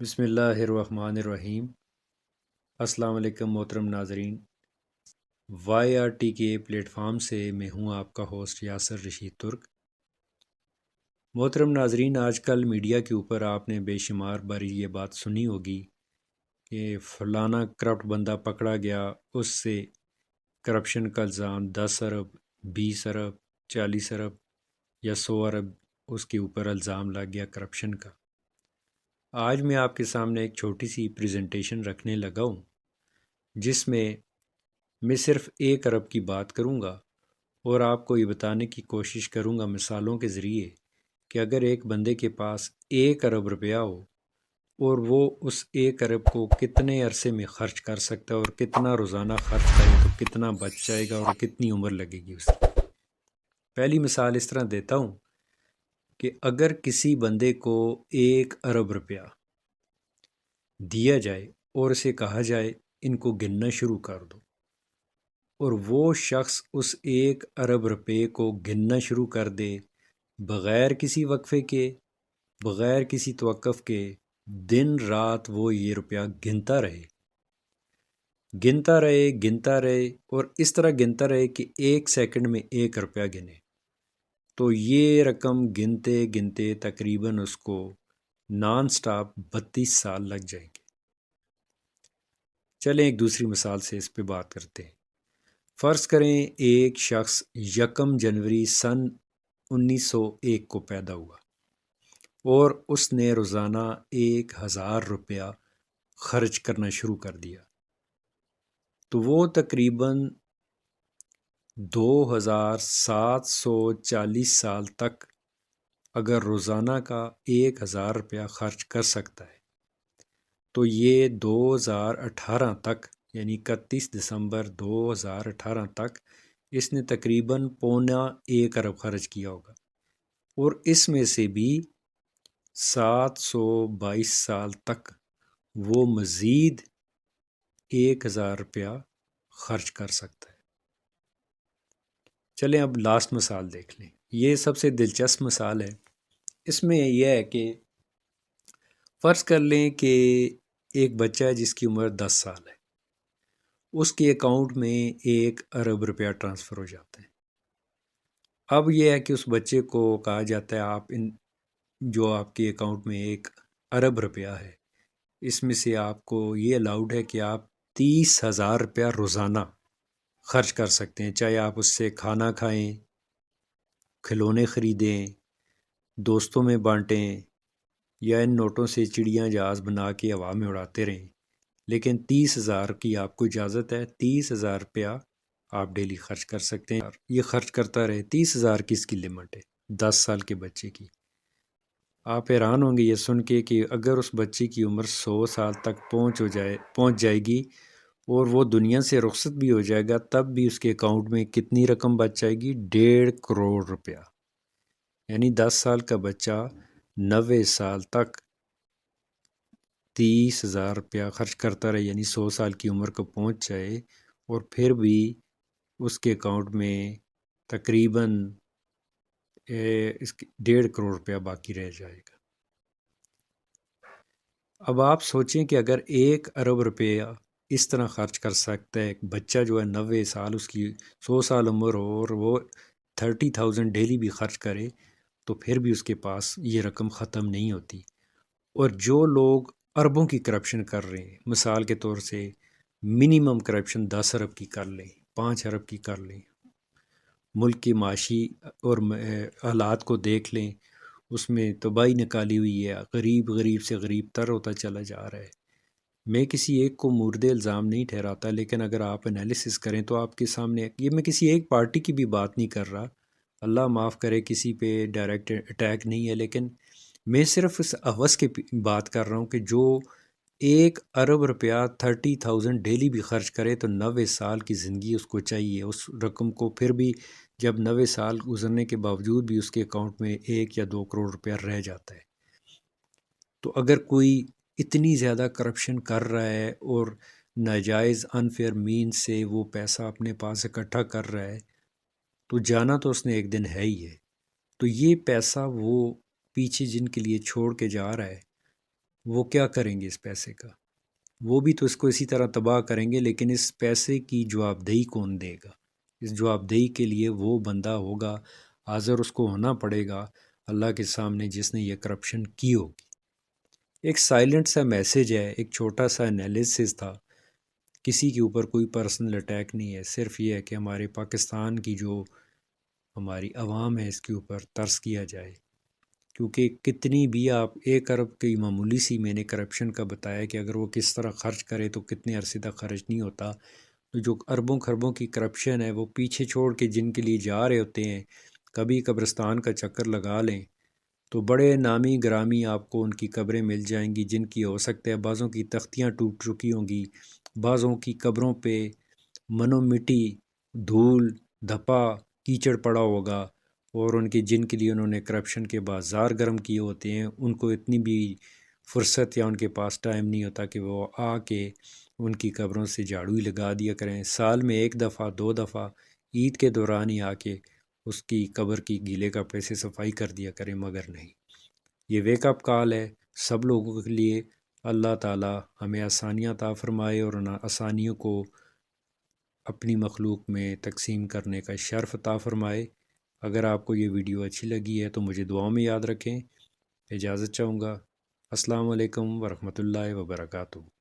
بسم اللہ الرحمن الرحیم۔ السلام علیکم محترم ناظرین، وائی آر ٹی کے پلیٹ فارم سے میں ہوں آپ کا ہوسٹ یاسر رشید ترک۔ محترم ناظرین، آج کل میڈیا کے اوپر آپ نے بے شمار باری یہ بات سنی ہوگی کہ فلانا کرپٹ بندہ پکڑا گیا، اس سے کرپشن کا الزام 10 ارب 20 ارب 40 ارب یا 100 ارب اس کے اوپر الزام لگ گیا کرپشن کا۔ آج میں آپ کے سامنے ایک چھوٹی سی پریزنٹیشن رکھنے لگا ہوں جس میں صرف 1 ارب کی بات کروں گا اور آپ کو یہ بتانے کی کوشش کروں گا مثالوں کے ذریعے کہ اگر ایک بندے کے پاس 1 ارب روپیہ ہو اور وہ اس 1 ارب کو کتنے عرصے میں خرچ کر سکتا ہے اور کتنا روزانہ خرچ کرے تو کتنا بچ جائے گا اور کتنی عمر لگے گی اس کی۔ پہلی مثال اس طرح دیتا ہوں کہ اگر کسی بندے کو 1 ارب روپیہ دیا جائے اور اسے کہا جائے ان کو گننا شروع کر دو، اور وہ شخص اس 1 ارب روپے کو گننا شروع کر دے بغیر کسی وقفے کے، بغیر کسی توقف کے، دن رات وہ یہ روپیہ گنتا رہے گنتا رہے اور اس طرح گنتا رہے کہ 1 سیکنڈ میں 1 روپیہ گنے، تو یہ رقم گنتے گنتے تقریباً اس کو نان سٹاپ 32 سال لگ جائیں گے۔ چلیں ایک دوسری مثال سے اس پہ بات کرتے ہیں۔ فرض کریں ایک شخص 1 جنوری سن 1901 کو پیدا ہوا اور اس نے روزانہ 1000 روپیہ خرچ کرنا شروع کر دیا، تو وہ تقریباً 2740 سال تک اگر روزانہ کا 1000 روپیہ خرچ کر سکتا ہے تو یہ 2018 تک، یعنی 31 دسمبر 2018 تک اس نے تقریباً 1.25 ارب خرچ کیا ہوگا، اور اس میں سے بھی 722 سال تک وہ مزید 1000 روپیہ خرچ کر سکتا ہے۔ چلیں اب لاسٹ مثال دیکھ لیں، یہ سب سے دلچسپ مثال ہے۔ اس میں یہ ہے کہ فرض کر لیں کہ ایک بچہ ہے جس کی عمر 10 سال ہے، اس کے اکاؤنٹ میں 1 ارب روپیہ ٹرانسفر ہو جاتا ہے۔ اب یہ ہے کہ اس بچے کو کہا جاتا ہے آپ جو آپ کے اکاؤنٹ میں 1 ارب روپیہ ہے، اس میں سے آپ کو یہ الاؤڈ ہے کہ آپ 30,000 روپیہ روزانہ خرچ کر سکتے ہیں، چاہے آپ اس سے کھانا کھائیں، کھلونے خریدیں، دوستوں میں بانٹیں، یا ان نوٹوں سے چڑیاں جہاز بنا کے ہوا میں اڑاتے رہیں، لیکن 30,000 کی آپ کو اجازت ہے۔ 30,000 روپیہ آپ ڈیلی خرچ کر سکتے ہیں، یہ خرچ کرتا رہے۔ 30,000 کی اس کی لمٹ ہے 10 سال کے بچے کی۔ آپ حیران ہوں گے یہ سن کے کہ اگر اس بچے کی عمر 100 سال تک پہنچ جائے گی اور وہ دنیا سے رخصت بھی ہو جائے گا، تب بھی اس کے اکاؤنٹ میں کتنی رقم بچ جائے گی؟ 1.5 کروڑ روپیہ۔ یعنی 10 سال کا بچہ 90 سال تک 30,000 روپیہ خرچ کرتا رہے، یعنی 100 سال کی عمر کو پہنچ جائے، اور پھر بھی اس کے اکاؤنٹ میں تقریباً 1.5 کروڑ روپیہ باقی رہ جائے گا۔ اب آپ سوچیں کہ اگر 1 ارب روپیہ اس طرح خرچ کر سکتا ہے ایک بچہ جو ہے 90 سال، اس کی 100 سال عمر ہو اور وہ 30,000 ڈیلی بھی خرچ کرے، تو پھر بھی اس کے پاس یہ رقم ختم نہیں ہوتی۔ اور جو لوگ اربوں کی کرپشن کر رہے ہیں، مثال کے طور سے منیمم کرپشن 10 ارب کی کر لیں، 5 ارب کی کر لیں، ملک کی معاشی اور حالات کو دیکھ لیں، اس میں تباہی نکالی ہوئی ہے، غریب سے غریب تر ہوتا چلا جا رہا ہے۔ میں کسی ایک کو مورد الزام نہیں ٹھہراتا، لیکن اگر آپ انالیسس کریں تو آپ کے سامنے، یہ میں کسی ایک پارٹی کی بھی بات نہیں کر رہا، اللہ معاف کرے کسی پہ ڈائریکٹ اٹیک نہیں ہے، لیکن میں صرف اس ہوس کی بات کر رہا ہوں کہ جو 1 ارب روپیہ 30,000 ڈیلی بھی خرچ کرے تو 90 سال کی زندگی اس کو چاہیے، اس رقم کو پھر بھی جب 90 سال گزرنے کے باوجود بھی اس کے اکاؤنٹ میں 1 یا 2 کروڑ روپیہ رہ جاتا ہے۔ تو اگر کوئی اتنی زیادہ کرپشن کر رہا ہے اور ناجائز انفیئر مین سے وہ پیسہ اپنے پاس اکٹھا کر رہا ہے، تو جانا تو اس نے ایک دن ہے ہی ہے۔ تو یہ پیسہ وہ پیچھے جن کے لیے چھوڑ کے جا رہا ہے، وہ کیا کریں گے اس پیسے کا؟ وہ بھی تو اس کو اسی طرح تباہ کریں گے، لیکن اس پیسے کی جواب دہی کون دے گا؟ اس جواب دہی کے لیے وہ بندہ ہوگا، حاضر اس کو ہونا پڑے گا اللہ کے سامنے جس نے یہ کرپشن کی ہوگی۔ ایک سائلنٹ سا میسیج ہے، ایک چھوٹا سا انالیسس تھا، کسی کے اوپر کوئی پرسنل اٹیک نہیں ہے، صرف یہ ہے کہ ہمارے پاکستان کی جو ہماری عوام ہے اس کے اوپر ترس کیا جائے، کیونکہ کتنی بھی آپ 1 ارب کی معمولی سی میں نے کرپشن کا بتایا کہ اگر وہ کس طرح خرچ کرے تو کتنے عرصے تک خرچ نہیں ہوتا، تو جو اربوں خربوں کی کرپشن ہے وہ پیچھے چھوڑ کے جن کے لیے جا رہے ہوتے ہیں، کبھی قبرستان کا چکر لگا لیں تو بڑے نامی گرامی آپ کو ان کی قبریں مل جائیں گی، جن کی ہو سکتا ہے بعضوں کی تختیاں ٹوٹ چکی ہوں گی، بعضوں کی قبروں پہ منو مٹی، دھول دھپا، کیچڑ پڑا ہوگا، اور ان کے جن کے لیے انہوں نے کرپشن کے بازار گرم کیے ہوتے ہیں ان کو اتنی بھی فرصت یا ان کے پاس ٹائم نہیں ہوتا کہ وہ آ کے ان کی قبروں سے جھاڑو ہی لگا دیا کریں، سال میں 1 دفعہ 2 دفعہ عید کے دوران ہی آ کے اس کی قبر کی گیلے کپڑے سے صفائی کر دیا کریں، مگر نہیں۔ یہ ویک اپ کال ہے سب لوگوں کے لیے۔ اللہ تعالی ہمیں آسانیاں عطا فرمائے اور ان آسانیوں کو اپنی مخلوق میں تقسیم کرنے کا شرف عطا فرمائے۔ اگر آپ کو یہ ویڈیو اچھی لگی ہے تو مجھے دعاؤں میں یاد رکھیں۔ اجازت چاہوں گا۔ السلام علیکم ورحمۃ اللہ وبرکاتہ۔